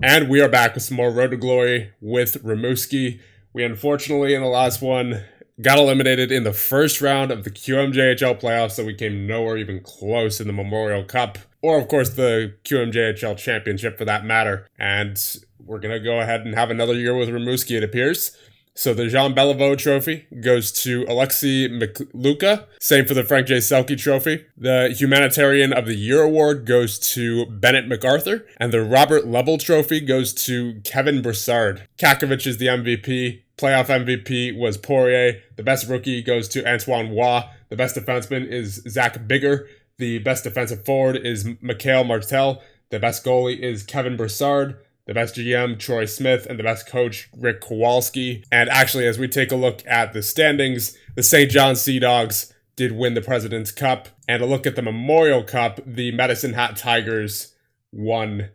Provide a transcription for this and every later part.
And we are back with some more Road to Glory with Rimouski. We unfortunately, in the last one, got eliminated in the first round of the QMJHL playoffs, so we came nowhere even close in the Memorial Cup, or of course the QMJHL Championship for that matter. And we're going to go ahead and have another year with Rimouski, it appears. So the Jean Beliveau Trophy goes to Alexei Mikluka. Same for the Frank J. Selke Trophy. The Humanitarian of the Year Award goes to Bennett MacArthur. And the Robert Lebel Trophy goes to Kevin Broussard. Kakovic is the MVP. Playoff MVP was Poirier. The best rookie goes to Antoine Roy. The best defenseman is Zach Bigger. The best defensive forward is Mikhail Martel. The best goalie is Kevin Broussard. The best GM, Troy Smith, and the best coach, Rick Kowalski. And actually, as we take a look at the standings, the St. John Sea Dogs did win the President's Cup. And a look at the Memorial Cup, the Medicine Hat Tigers won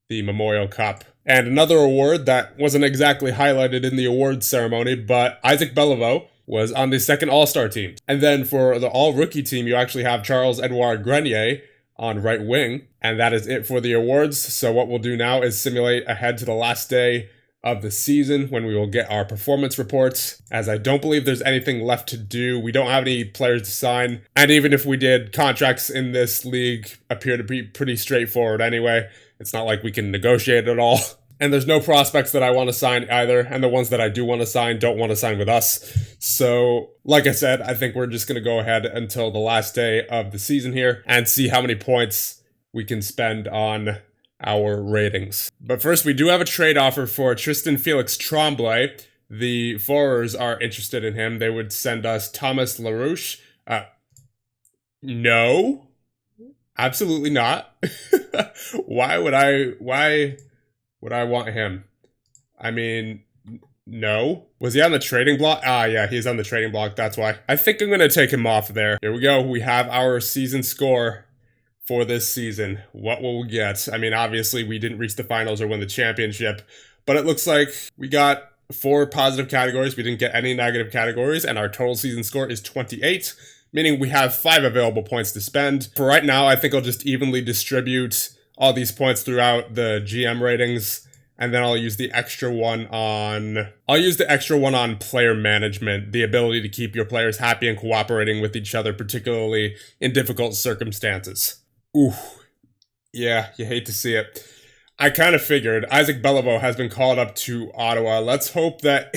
the Memorial Cup. And another award that wasn't exactly highlighted in the awards ceremony, but Isaac Beliveau was on the second All-Star team. And then for the All-Rookie team, you actually have Charles-Edouard Grenier on right wing, and that is it for the awards. So what we'll do now is simulate ahead to the last day of the season when we will get our performance reports, as I don't believe there's anything left to do. We don't have any players to sign, and even if we did, contracts in this league appear to be pretty straightforward anyway. It's not like we can negotiate at all. And there's no prospects that I want to sign either, and the ones that I do want to sign don't want to sign with us. So, like I said, I think we're just going to go ahead until the last day of the season here and see how many points we can spend on our ratings. But first, we do have a trade offer for Tristan Felix Tremblay. The Foreurs are interested in him. They would send us Thomas LaRouche. No, absolutely not. Why would I want him? I mean, no. Was he on the trading block? Yeah, he's on the trading block. That's why. I think I'm going to take him off there. Here we go. We have our season score for this season. What will we get? I mean, obviously, we didn't reach the finals or win the championship, but it looks like we got 4 positive categories. We didn't get any negative categories, and our total season score is 28, meaning we have 5 available points to spend. For right now, I think I'll just evenly distribute all these points throughout the GM ratings, and then I'll use the extra one on player management, the ability to keep your players happy and cooperating with each other, particularly in difficult circumstances. Ooh, yeah, you hate to see it. I kind of figured Isaac Beliveau has been called up to Ottawa. Let's hope that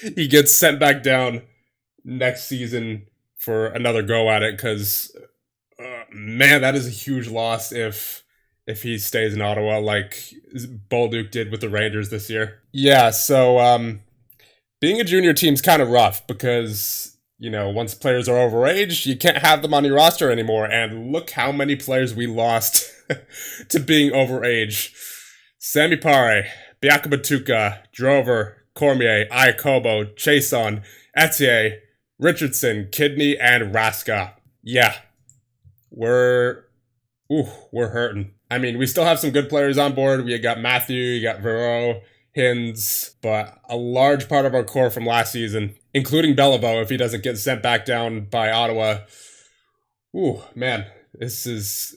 he gets sent back down next season for another go at it, because man, that is a huge loss if he stays in Ottawa like Bolduc did with the Rangers this year. Yeah, so being a junior team's kind of rough because, you know, once players are overage, you can't have them on your roster anymore. And look how many players we lost to being overage. Sammy Pare, Biaka Batuka, Drover, Cormier, Iacobo, Chason, Etier, Richardson, Kidney, and Raska. Yeah, we're hurting. I mean, we still have some good players on board. We got Matthew, you got Vero, Hins, but a large part of our core from last season, including Beliveau, if he doesn't get sent back down by Ottawa. Ooh, man, this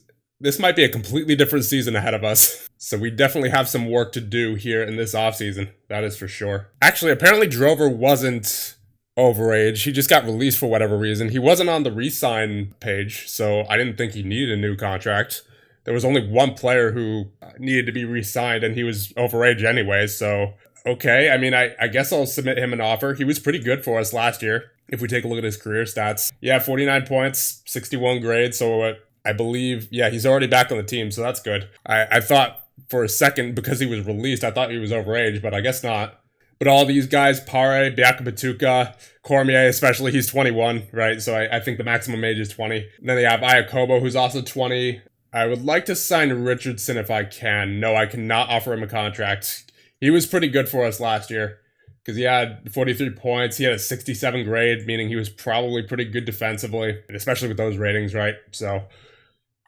might be a completely different season ahead of us. So we definitely have some work to do here in this offseason. That is for sure. Actually, apparently Drover wasn't overage. He just got released for whatever reason. He wasn't on the re-sign page, so I didn't think he needed a new contract. There was only one player who needed to be re-signed, and he was overage anyway, so okay. I mean, I guess I'll submit him an offer. He was pretty good for us last year, if we take a look at his career stats. Yeah, 49 points, 61 grades, so I believe, yeah, he's already back on the team, so that's good. I thought for a second, because he was released, I thought he was overage, but I guess not. But all these guys, Pare, Biaka Batuka, Cormier especially, he's 21, right? So I think the maximum age is 20. And then they have Iacobo, who's also 20. I would like to sign Richardson if I can. No, I cannot offer him a contract. He was pretty good for us last year because he had 43 points. He had a 67 grade, meaning he was probably pretty good defensively, and especially with those ratings, right? So,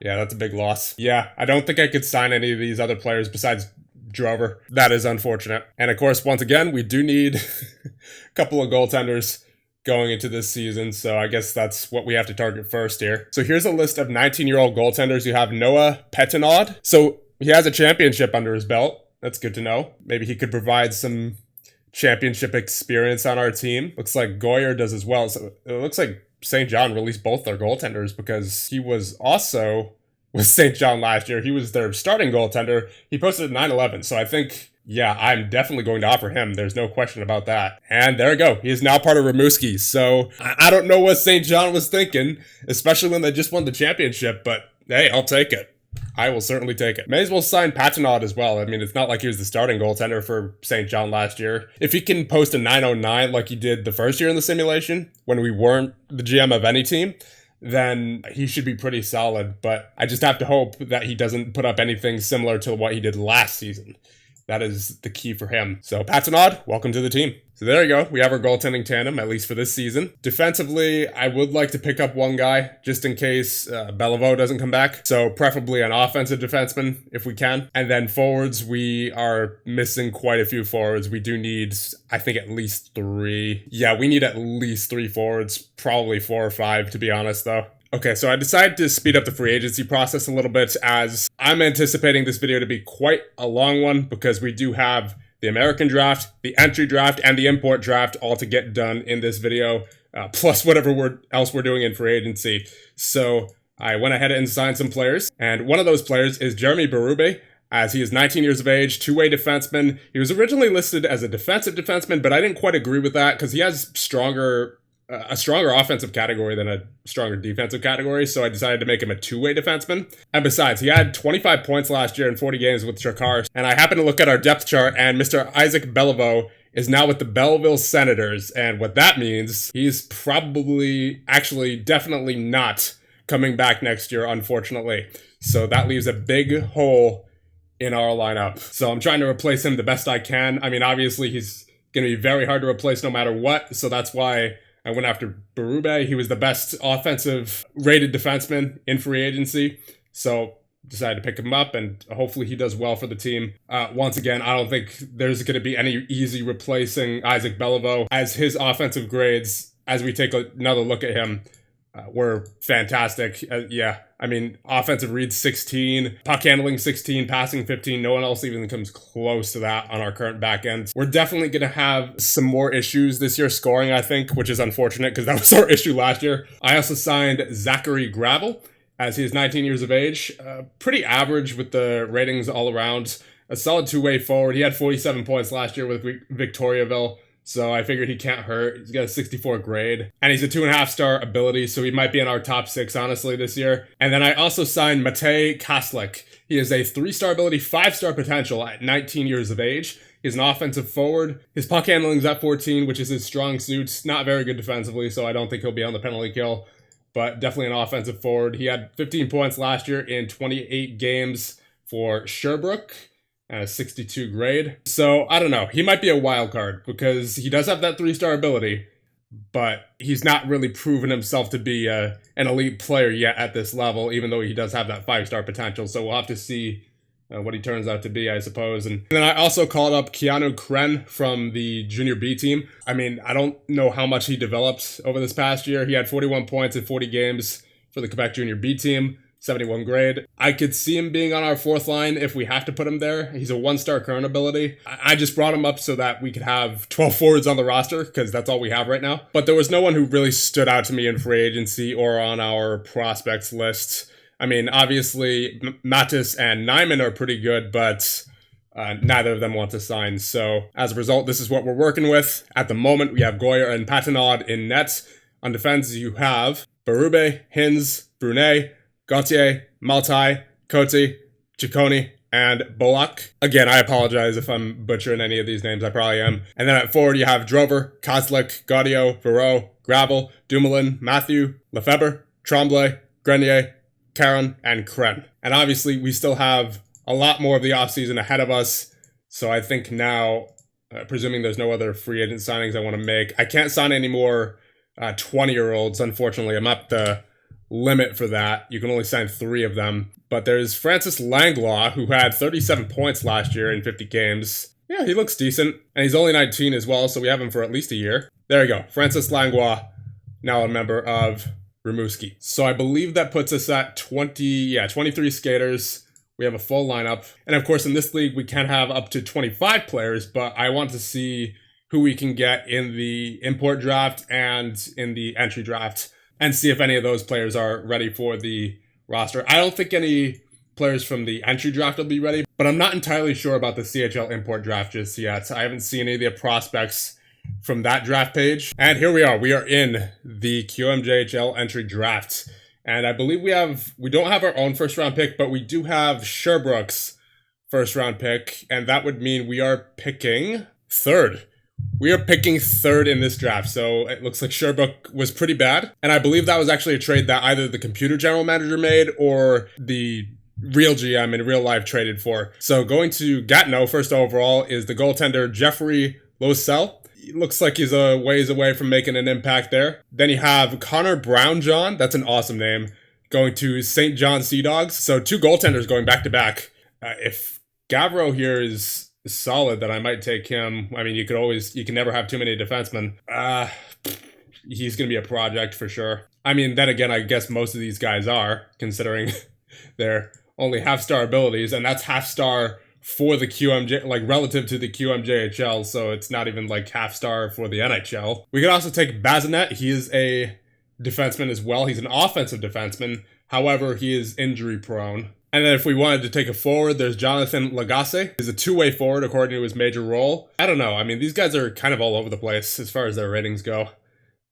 yeah, that's a big loss. Yeah, I don't think I could sign any of these other players besides Drover. That is unfortunate. And of course, once again, we do need a couple of goaltenders going into this season, so I guess that's what we have to target first here. So here's a list of 19-year-old goaltenders. You have Noah Petinaud. So he has a championship under his belt. That's good to know. Maybe he could provide some championship experience on our team. Looks like Goyer does as well. So it looks like St. John released both their goaltenders because he was also with St. John last year. He was their starting goaltender. He posted 9-11. So I think, yeah, I'm definitely going to offer him. There's no question about that. And there we go. He is now part of Rimouski. So I don't know what St. John was thinking, especially when they just won the championship. But hey, I'll take it. I will certainly take it. May as well sign Patinod as well. I mean, it's not like he was the starting goaltender for St. John last year. If he can post a 909 like he did the first year in the simulation, when we weren't the GM of any team, then he should be pretty solid. But I just have to hope that he doesn't put up anything similar to what he did last season. That is the key for him. So Patinod, welcome to the team. So there you go. We have our goaltending tandem, at least for this season. Defensively, I would like to pick up one guy just in case Beliveau doesn't come back. So preferably an offensive defenseman if we can. And then forwards, we are missing quite a few forwards. We do need, I think, at least 3. Yeah, we need at least 3 forwards. Probably 4 or 5, to be honest, though. Okay, so I decided to speed up the free agency process a little bit as I'm anticipating this video to be quite a long one because we do have the American draft, the entry draft, and the import draft all to get done in this video, plus whatever else we're doing in free agency. So I went ahead and signed some players, and one of those players is Jeremy Berube, as he is 19 years of age, two-way defenseman. He was originally listed as a defensive defenseman, but I didn't quite agree with that because he has a stronger offensive category than a stronger defensive category, so I decided to make him a two-way defenseman. And besides, he had 25 points last year in 40 games with Chakar, and I happened to look at our depth chart, and Mr. Isaac Beliveau is now with the Belleville Senators, and what that means, he's probably, actually, definitely not coming back next year, unfortunately. So that leaves a big hole in our lineup. So I'm trying to replace him the best I can. I mean, obviously, he's going to be very hard to replace no matter what, so that's why I went after Berube. He was the best offensive rated defenseman in free agency. So decided to pick him up and hopefully he does well for the team. Once again, I don't think there's going to be any easy replacing Isaac Beliveau as his offensive grades, as we take another look at him, were fantastic. Yeah, I mean, offensive reads 16, puck handling 16, passing 15. No one else even comes close to that on our current back end. We're definitely going to have some more issues this year scoring, I think, which is unfortunate because that was our issue last year. I also signed Zachary Gravel as he is 19 years of age. Pretty average with the ratings all around. A solid two-way forward. He had 47 points last year with Victoriaville. So I figured he can't hurt. He's got a 64 grade. And he's a 2.5-star ability, so he might be in our top 6, honestly, this year. And then I also signed Matej Kaslik. He is a 3-star ability, 5-star potential at 19 years of age. He's an offensive forward. His puck handling is at 14, which is his strong suit. Not very good defensively, so I don't think he'll be on the penalty kill. But definitely an offensive forward. He had 15 points last year in 28 games for Sherbrooke. And a 62 grade. So, I don't know. He might be a wild card because he does have that 3-star ability, but he's not really proven himself to be an elite player yet at this level, even though he does have that 5-star potential. So we'll have to see what he turns out to be, I suppose. And then I also called up Keanu Kren from the Junior B team. I mean, I don't know how much he developed over this past year. He had 41 points in 40 games for the Quebec Junior B team. 71 grade. I could see him being on our 4th line if we have to put him there. He's a 1-star current ability. I just brought him up so that we could have 12 forwards on the roster because that's all we have right now. But there was no one who really stood out to me in free agency or on our prospects list. I mean, obviously, Mattis and Nyman are pretty good, but neither of them want to sign. So as a result, this is what we're working with. At the moment, we have Goyer and Patinod in net. On defense, you have Berube, Hins, Brunet, Gauthier, Maltai, Cote, Ciccone, and Bolak. Again, I apologize if I'm butchering any of these names. I probably am. And then at forward, you have Drover, Kozlik, Gaudio, Verreau, Gravel, Dumoulin, Matthew, Lefebvre, Tremblay, Grenier, Caron, and Kren. And obviously, we still have a lot more of the offseason ahead of us. So I think now, presuming there's no other free agent signings I want to make, I can't sign any more 20-year-olds, unfortunately. I'm at the limit for that. You can only sign 3 of them. But there's Francis Langlois, who had 37 points last year in 50 games. Yeah, he looks decent. And he's only 19 as well, so we have him for at least a year. There you go. Francis Langlois, now a member of Rimouski. So I believe that puts us at 23 skaters. We have a full lineup. And of course, in this league, we can have up to 25 players, but I want to see who we can get in the import draft and in the entry draft and see if any of those players are ready for the roster. I don't think any players from the entry draft will be ready, but I'm not entirely sure about the CHL import draft just yet. I haven't seen any of the prospects from that draft page. And here we are. We are in the QMJHL entry draft. And I believe we don't have our own first round pick, but we do have Sherbrooke's first round pick. And that would mean we are picking third. We are picking third in this draft, so it looks like Sherbrooke was pretty bad. And I believe that was actually a trade that either the computer general manager made or the real GM in real life traded for. So going to Gatineau first overall is the goaltender Jeffrey Losell. It looks like he's a ways away from making an impact there. Then you have Connor Brownjohn. That's an awesome name. Going to St. John Sea Dogs. So 2 goaltenders going back to back. If Gavro here is solid, then I might take him. I mean, you can never have too many defensemen. He's going to be a project for sure. I mean, then again, I guess most of these guys are, considering they're only half-star abilities, and that's half-star for the QMJ, like relative to the QMJHL, so it's not even like half-star for the NHL. We could also take Bazinet. He is a defenseman as well. He's an offensive defenseman. However, he is injury-prone. And then if we wanted to take a forward, there's Jonathan Lagasse. He's a 2-way forward according to his major role. I don't know. I mean, these guys are kind of all over the place as far as their ratings go.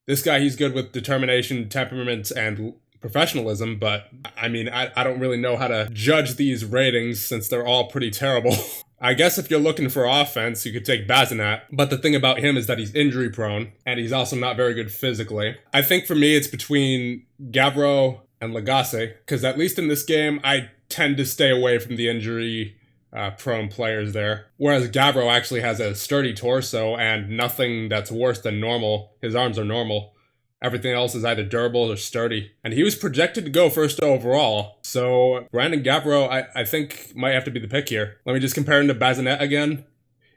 This guy, he's good with determination, temperament, and professionalism, but I mean, I don't really know how to judge these ratings since they're all pretty terrible. I guess if you're looking for offense, you could take Bazinet, but the thing about him is that he's injury prone, and he's also not very good physically. I think for me, it's between Gavro and Lagasse, because at least in this game, I tend to stay away from the injury prone players there. Whereas Gavro actually has a sturdy torso and nothing that's worse than normal. His arms are normal. Everything else is either durable or sturdy. And he was projected to go first overall. So Brandon Gavro, I think, might have to be the pick here. Let me just compare him to Bazinet again.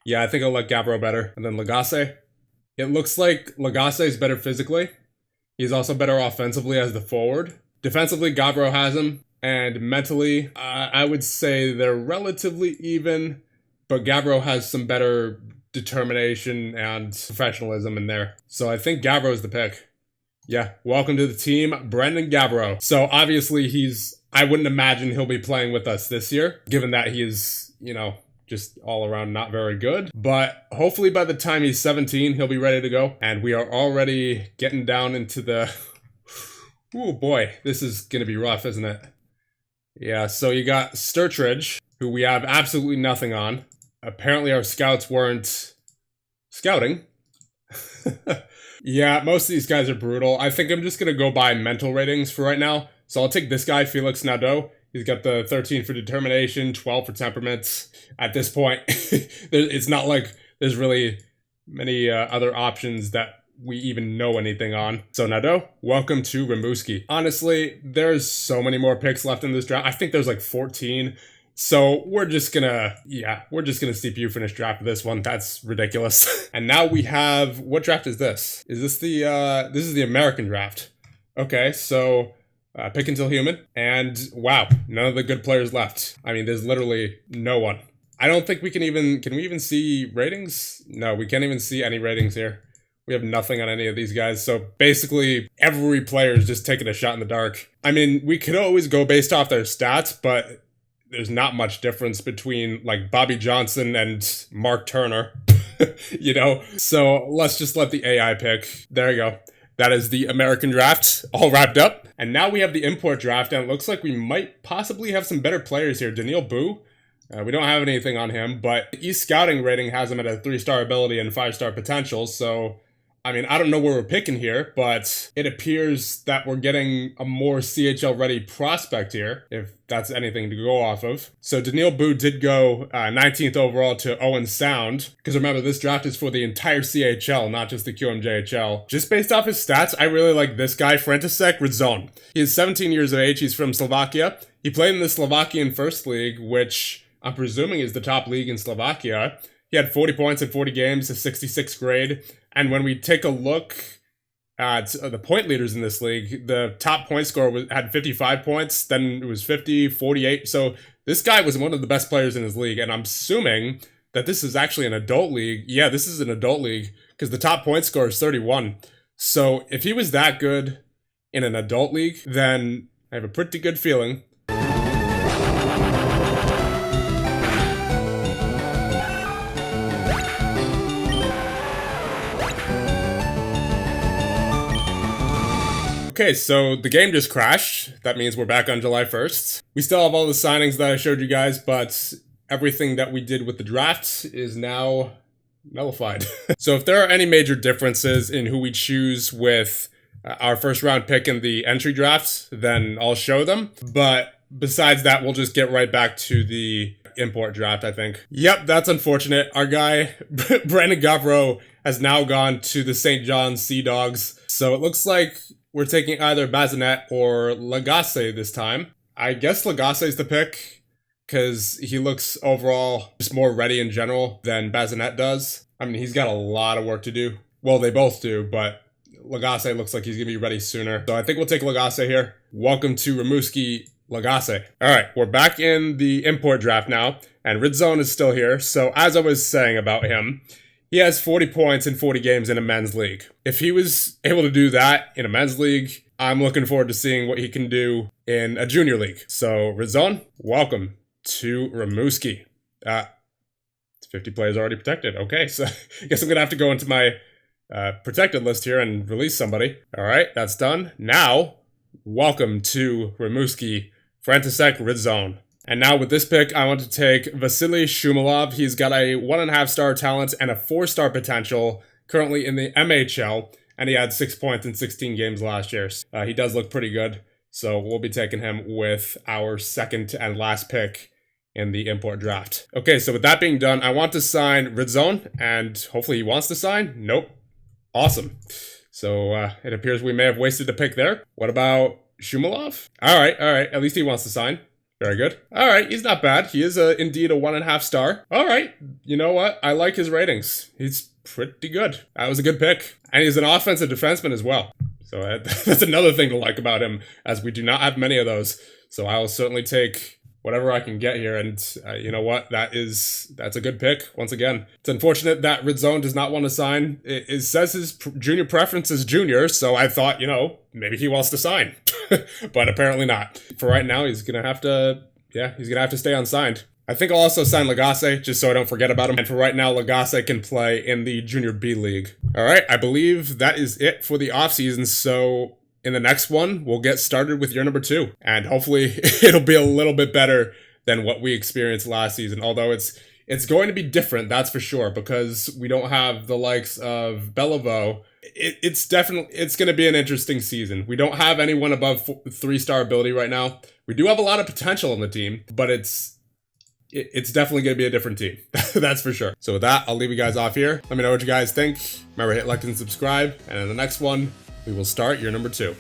Yeah, I think I'll like Gavro better. And then Lagasse. It looks like Lagasse is better physically. He's also better offensively as the forward. Defensively, Gavro has him. And mentally, I would say they're relatively even, but Gavro has some better determination and professionalism in there. So I think Gavro is the pick. Yeah, welcome to the team, Brendan Gavro. So obviously I wouldn't imagine he'll be playing with us this year, given that he is, just all around not very good. But hopefully by the time he's 17, he'll be ready to go. And we are already getting down into the... Ooh, boy, this is going to be rough, isn't it? Yeah, so you got Sturtridge, who we have absolutely nothing on. Apparently our scouts weren't scouting. Yeah, most of these guys are brutal. I think I'm just going to go by mental ratings for right now. So I'll take this guy, Felix Nadeau. He's got the 13 for determination, 12 for temperament. At this point, it's not like there's really many other options that we even know anything on. So Nadeau, welcome to Rimouski. Honestly, there's so many more picks left in this draft. I think there's like 14. So we're just gonna CPU finish draft for this one. That's ridiculous. And now we have, what draft is this? Is this this is the American draft. Okay, so pick until human. And wow, none of the good players left. I mean, there's literally no one. I don't think can we even see ratings? No, we can't even see any ratings here. We have nothing on any of these guys. So basically every player is just taking a shot in the dark. I mean, we could always go based off their stats, but there's not much difference between like Bobby Johnson and Mark Turner, So let's just let the AI pick. There you go. That is the American draft all wrapped up. And now we have the import draft, and it looks like we might possibly have some better players here. Daniil Boo. We don't have anything on him, but e-scouting rating has him at a 3-star ability and 5-star potential, so I mean, I don't know where we're picking here, but it appears that we're getting a more CHL-ready prospect here, if that's anything to go off of. So Daniil Boo did go 19th overall to Owen Sound, because remember, this draft is for the entire CHL, not just the QMJHL. Just based off his stats, I really like this guy, František Rizon. He is 17 years of age, he's from Slovakia. He played in the Slovakian First League, which I'm presuming is the top league in Slovakia. He had 40 points in 40 games, a 66th grade. And when we take a look at the point leaders in this league, the top point scorer had 55 points, then it was 50, 48. So This guy was one of the best players in his league, and I'm assuming that this is actually an adult league. Yeah, this is an adult league because the top point scorer is 31. So if he was that good in an adult league, then I have a pretty good feeling. Okay, so the game just crashed. That means we're back on July 1st. We still have all the signings that I showed you guys, but everything that we did with the draft is now nullified. So if there are any major differences in who we choose with our first round pick in the entry drafts, then I'll show them. But besides that, we'll just get right back to the import draft, I think. Yep, that's unfortunate. Our guy, Brandon Gavreau, has now gone to the St. John's Sea Dogs. So it looks like we're taking either Bazinet or Lagasse this time. I guess Lagasse is the pick because he looks overall just more ready in general than Bazinet does. I mean, he's got a lot of work to do. Well, they both do, but Lagasse looks like he's going to be ready sooner. So I think we'll take Lagasse here. Welcome to Rimouski, Lagasse. All right, we're back in the import draft now, and Ridzone is still here. So as I was saying about him, he has 40 points in 40 games in a men's league. If he was able to do that in a men's league, I'm looking forward to seeing what he can do in a junior league. So, Ridzone, welcome to Rimouski. 50 players already protected. Okay, so I guess I'm going to have to go into my protected list here and release somebody. All right, that's done. Now, welcome to Rimouski, Frantisek Ridzone. And now with this pick, I want to take Vasily Shumilov. He's got a 1.5-star talent and a 4-star potential, currently in the MHL, and he had 6 points in 16 games last year. He does look pretty good, so we'll be taking him with our second and last pick in the import draft. Okay, so with that being done, I want to sign Ridzone, and hopefully he wants to sign. Nope. Awesome. So it appears we may have wasted a pick there. What about Shumilov? All right. At least he wants to sign. Very good. All right, he's not bad. He is indeed a 1.5 star. All right, you know what? I like his ratings. He's pretty good. That was a good pick. And he's an offensive defenseman as well. So that's another thing to like about him, as we do not have many of those. So I will certainly take whatever I can get here. And you know what? That's a good pick. Once again, it's unfortunate that Ridzone does not want to sign. It says his junior preference is junior. So I thought, maybe he wants to sign. But apparently not. For right now, he's going to have to stay unsigned. I think I'll also sign Lagasse, just so I don't forget about him. And for right now, Lagasse can play in the Junior B League. All right, I believe that is it for the offseason. So in the next one, we'll get started with year number 2. And hopefully it'll be a little bit better than what we experienced last season. Although it's going to be different, that's for sure, because we don't have the likes of Beliveau. It's going to be an interesting season. We don't have anyone above 3-star ability right now. We do have a lot of potential on the team, but it's definitely going to be a different team. That's for sure. So with that, I'll leave you guys off here. Let me know what you guys think. Remember, hit like and subscribe. And in the next one, we will start year number 2.